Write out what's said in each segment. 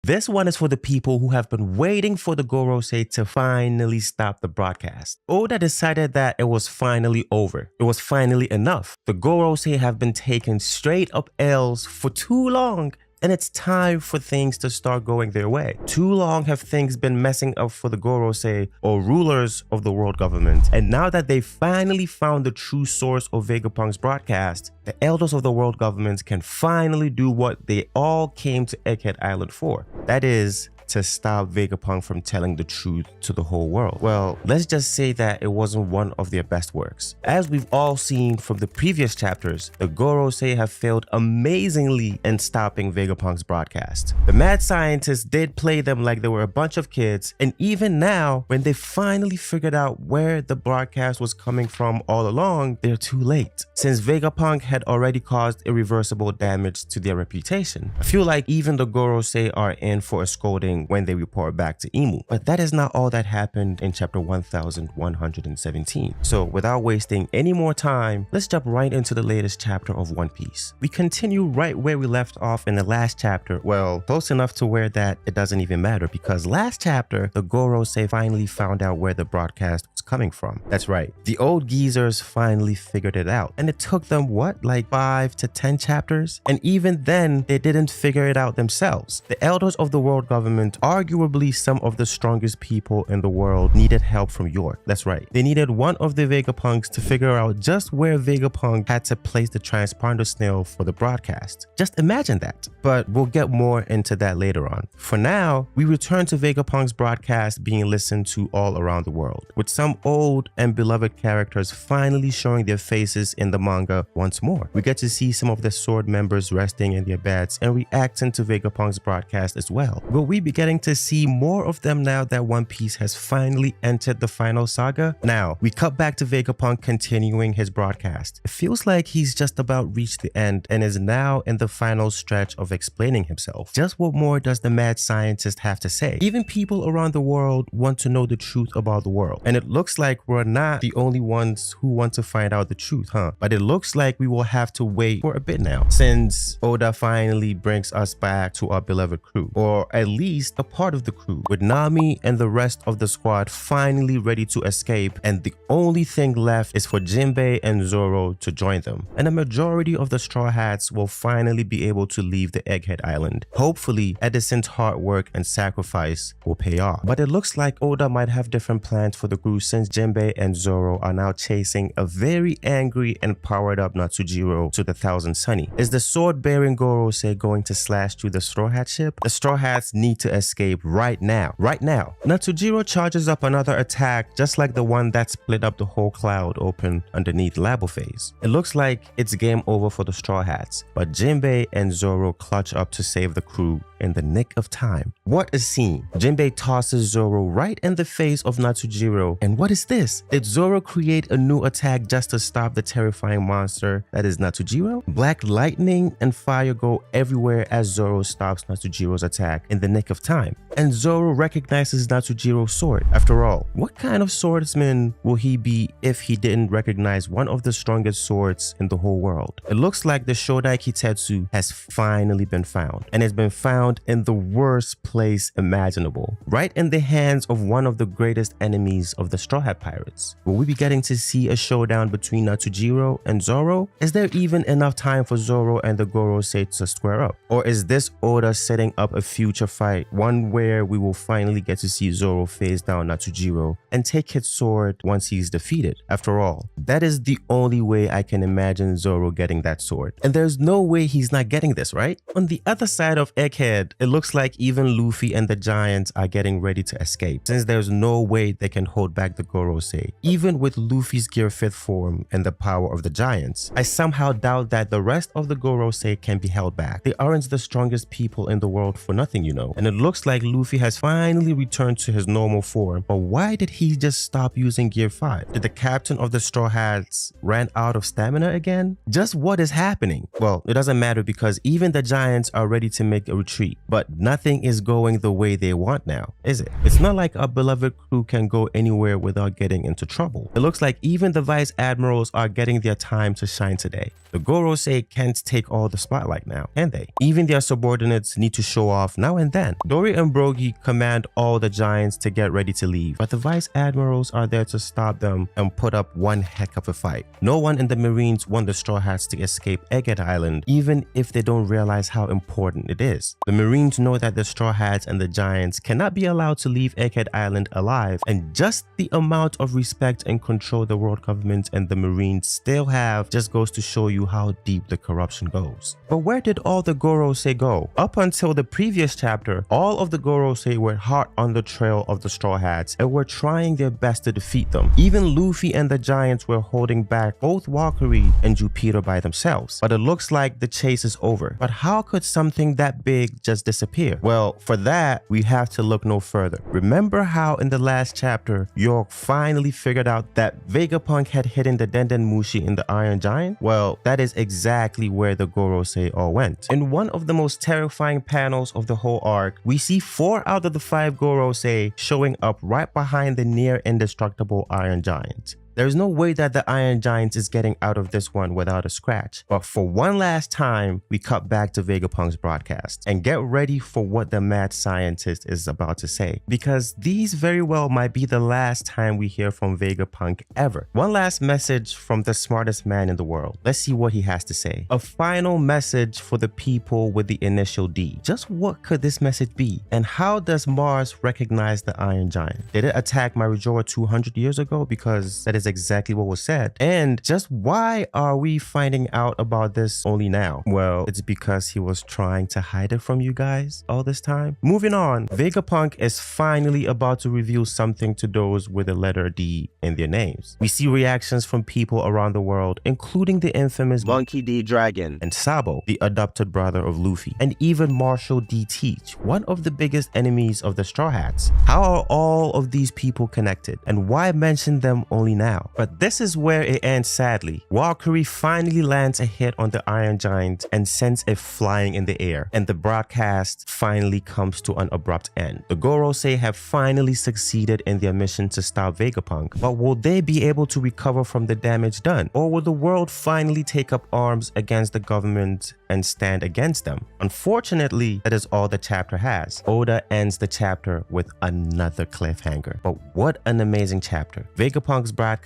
This one is for the people who have been waiting for the Gorosei to finally stop the broadcast. Oda decided that it was finally over. It was finally enough. The Gorosei have been taking straight up L's for too long, and it's time for things to start going their way. Too long have things been messing up for the Gorosei, or rulers of the world government. And now that they finally found the true source of Vegapunk's broadcast, the elders of the world government can finally do what they all came to Egghead Island for. That is, to stop Vegapunk from telling the truth to the whole world. Well, let's just say that it wasn't one of their best works. As we've all seen from the previous chapters, the Gorosei have failed amazingly in stopping Vegapunk's broadcast. The mad scientists did play them like they were a bunch of kids, and even now, when they finally figured out where the broadcast was coming from all along, they're too late, since Vegapunk had already caused irreversible damage to their reputation. I feel like even the Gorosei are in for a scolding when they report back to Imu. But that is not all that happened in chapter 1117. So without wasting any more time, let's jump right into the latest chapter of One Piece. We continue right where we left off in the last chapter. Well, close enough to where that it doesn't even matter, because last chapter, the Gorosei finally found out where the broadcast was coming from. That's right, the old geezers finally figured it out. And it took them, what, like 5 to 10 chapters? And even then, they didn't figure it out themselves. The elders of the world government, arguably some of the strongest people in the world, needed help from York. That's right, they needed one of the Vegapunks to figure out just where Vegapunk had to place the transponder snail for the broadcast. Just imagine that. But we'll get more into that later on. For now, we return to Vegapunk's broadcast being listened to all around the world, with some old and beloved characters finally showing their faces in the manga once more. We get to see some of the sword members resting in their beds and reacting to Vegapunk's broadcast as well. Will we be getting to see more of them now that One Piece has finally entered the final saga? Now, we cut back to Vegapunk continuing his broadcast. It feels like he's just about reached the end and is now in the final stretch of explaining himself. Just what more does the mad scientist have to say? Even people around the world want to know the truth about the world. And it looks like we're not the only ones who want to find out the truth, huh? But it looks like we will have to wait for a bit now, since Oda finally brings us back to our beloved crew, or at least a part of the crew, with Nami and the rest of the squad finally ready to escape, and the only thing left is for Jinbei and Zoro to join them. And a majority of the Straw Hats will finally be able to leave the Egghead Island. Hopefully, Edison's hard work and sacrifice will pay off. But it looks like Oda might have different plans for the crew, since Jinbei and Zoro are now chasing a very angry and powered up Nusjuro to the Thousand Sunny. Is the sword-bearing Gorosei going to slash through the Straw Hat ship? The Straw Hats need to escape right now. Nusjuro charges up another attack, just like the one that split up the whole cloud open underneath Labo Phase. It looks like it's game over for the Straw Hats, but Jinbei and Zoro clutch up to save the crew in the nick of time. What a scene. Jinbei tosses Zoro right in the face of Nusjuro. And what is this? Did Zoro create a new attack just to stop the terrifying monster that is Nusjuro? Black lightning and fire go everywhere as Zoro stops Nusjuro's attack in the nick of time. And Zoro recognizes Nusjuro's sword. After all, what kind of swordsman will he be if he didn't recognize one of the strongest swords in the whole world? It looks like the Shodai Kitetsu has finally been found, and it's been found in the worst place imaginable, right in the hands of one of the greatest enemies of the Straw Hat Pirates. Will we be getting to see a showdown between Nusjuro and Zoro? Is there even enough time for Zoro and the Gorosei to square up? Or is this Oda setting up a future fight, one where we will finally get to see Zoro face down Nusjuro and take his sword once he's defeated? After all, that is the only way I can imagine Zoro getting that sword. And there's no way he's not getting this, right? On the other side of Egghead, it looks like even Luffy and the Giants are getting ready to escape, since there's no way they can hold back the Gorosei, even with Luffy's Gear 5th form and the power of the Giants. I somehow doubt that the rest of the Gorosei can be held back. They aren't the strongest people in the world for nothing, you know. And it looks like Luffy has finally returned to his normal form, but why did he just stop using Gear 5? Did the captain of the Straw Hats ran out of stamina again? Just what is happening? Well, it doesn't matter, because even the Giants are ready to make a retreat, but nothing is going the way they want now, is it? It's not like our beloved crew can go anywhere without getting into trouble. It looks like even the Vice Admirals are getting their time to shine today. The Gorosei can't take all the spotlight now, can they? Even their subordinates need to show off now and then. Dory and Brogy command all the giants to get ready to leave, but the vice admirals are there to stop them and put up one heck of a fight. No one in the Marines want the Straw Hats to escape Egghead Island, even if they don't realize how important it is. The Marines know that the Straw Hats and the giants cannot be allowed to leave Egghead Island alive, and just the amount of respect and control the world government and the Marines still have just goes to show you how deep the corruption goes. But where did all the Gorosei go? Up until the previous chapter, all of the Gorosei were hot on the trail of the Straw Hats and were trying their best to defeat them. Even Luffy and the giants were holding back both Valkyrie and Jupiter by themselves. But it looks like the chase is over. But how could something that big just disappear? Well, for that, we have to look no further. Remember how in the last chapter, York finally figured out that Vegapunk had hidden the Dendenmushi in the Iron Giant? Well, that is exactly where the Gorosei all went. In one of the most terrifying panels of the whole arc, we see 4 out of the 5 Gorosei showing up right behind the near indestructible Iron Giant. There's no way that the Iron Giant is getting out of this one without a scratch. But for one last time, we cut back to Vegapunk's broadcast and get ready for what the mad scientist is about to say, because these very well might be the last time we hear from Vegapunk ever. One last message from the smartest man in the world. Let's see what he has to say. A final message for the people with the initial D. Just what could this message be? And how does Mars recognize the Iron Giant? Did it attack Nusjuro 200 years ago? Because that is exactly what was said. And just why are we finding out about this only now? Well, it's because he was trying to hide it from you guys all this time. Moving on, Vegapunk is finally about to reveal something to those with the letter D in their names. We see reactions from people around the world, including the infamous Monkey D. Dragon and Sabo, the adopted brother of Luffy, and even Marshall D. Teach, one of the biggest enemies of the Straw Hats. How are all of these people connected, and why mention them only now? But this is where it ends sadly. Valkyrie finally lands a hit on the Iron Giant and sends it flying in the air, and the broadcast finally comes to an abrupt end. The Gorosei have finally succeeded in their mission to stop Vegapunk, but will they be able to recover from the damage done? Or will the world finally take up arms against the government and stand against them? Unfortunately, that is all the chapter has. Oda ends the chapter with another cliffhanger. But what an amazing chapter. Vegapunk's broadcast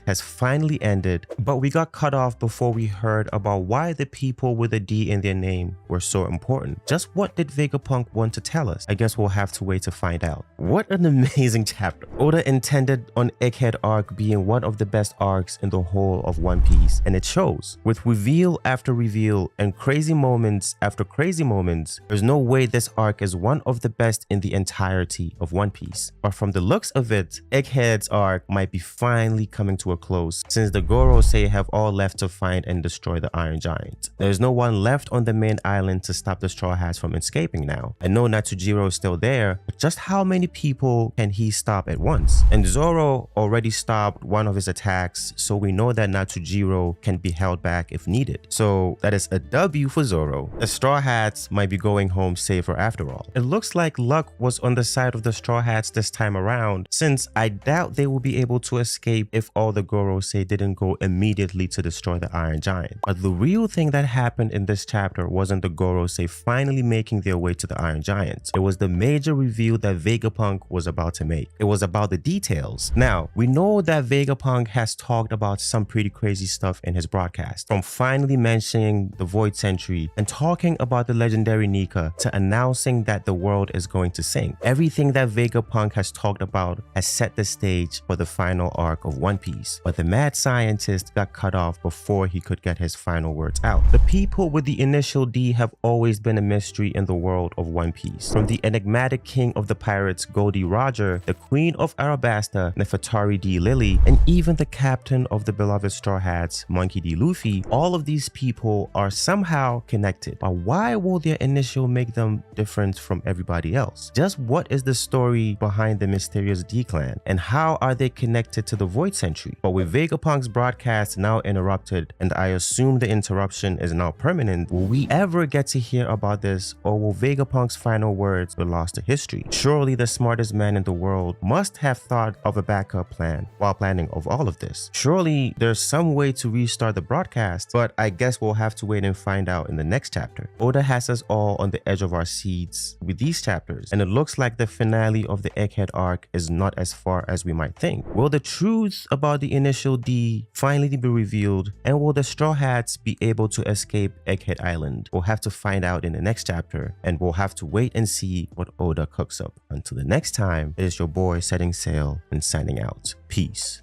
has finally ended, but we got cut off before we heard about why the people with a D in their name were so important. Just what did Vegapunk want to tell us? I guess we'll have to wait to find out. What an amazing chapter. Oda intended on Egghead arc being one of the best arcs in the whole of One Piece, and it shows. With reveal after reveal and crazy moments after crazy moments, there's no way this arc is one of the best in the entirety of One Piece. But from the looks of it, Egghead's arc might be finally coming to a close, since the Gorosei have all left to find and destroy the Iron Giant. There's no one left on the main island to stop the Straw Hats from escaping now. I know Nusjuro is still there, but just how many people can he stop at once? And Zoro already stopped one of his attacks, so we know that Nusjuro can be held back if needed. So that is a W for Zoro. The Straw Hats might be going home safer after all. It looks like luck was on the side of the Straw Hats this time around, since I doubt they will be able to escape if all the Gorosei didn't go immediately to destroy the Iron Giant. But the real thing that happened in this chapter wasn't the Gorosei finally making their way to the Iron Giant. It was the major reveal that Vegapunk was about to make. It was about the details. Now, we know that Vegapunk has talked about some pretty crazy stuff in his broadcast, from finally mentioning the Void Century and talking about the legendary Nika to announcing that the world is going to sink. Everything that Vegapunk has talked about has set the stage for the final arc of One Piece, but the mad scientist got cut off before he could get his final words out. The people with the initial D have always been a mystery in the world of One Piece. From the enigmatic king of the pirates Goldie Roger, the queen of Arabasta Nefertari D Lily, and even the captain of the beloved Straw Hats Monkey D Luffy, all of these people are somehow connected. But why will their initial make them different from everybody else? Just what is the story behind the mysterious D clan, and how are they connected to the Void Void Century. But with Vegapunk's broadcast now interrupted, and I assume the interruption is now permanent, will we ever get to hear about this, or will Vegapunk's final words be lost to history? Surely the smartest man in the world must have thought of a backup plan while planning of all of this. Surely there's some way to restart the broadcast, but I guess we'll have to wait and find out in the next chapter. Oda has us all on the edge of our seats with these chapters, and it looks like the finale of the Egghead arc is not as far as we might think. Will the truth about the initial D finally be revealed, and will the Straw Hats be able to escape Egghead Island? We'll have to find out in the next chapter, and we'll have to wait and see what Oda cooks up. Until the next time, it is your boy setting sail and signing out. Peace.